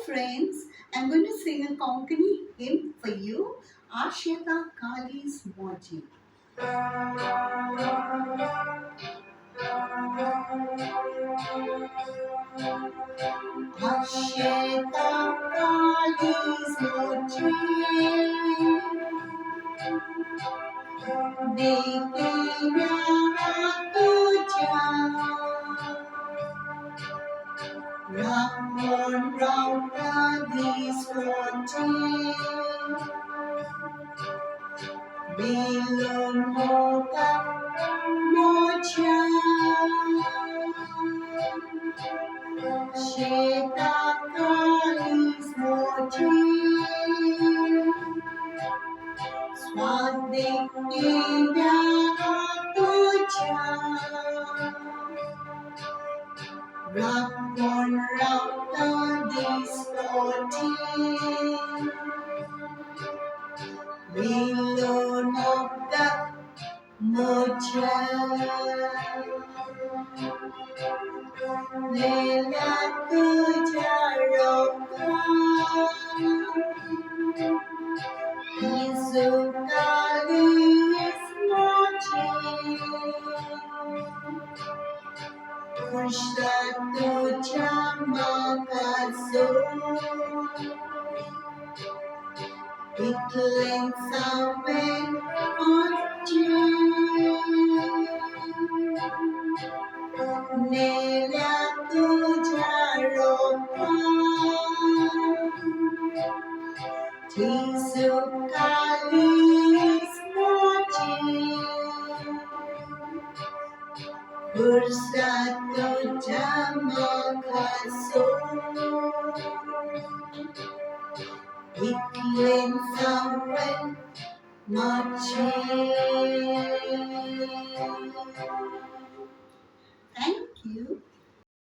friends, I'm going to sing a Konkani hymn for you. Ashita Kali's Moji. Ashita Kali's Moji. Dekhiya tuja. Ramon Rauta Discote Bilun Moka Mocha Sheta Kalis Mochi Swadikya Tuja Ramon Rauta Discote Milonogda Mocha Lela Tuja Roka Isukalis Mochi Pushta Tuja Makaso Iklen Sawen Mochi Nela Tuja Roka Tisukalis Mochi Bersatu Jamakaso Iklim Sawen Mochi. Thank you.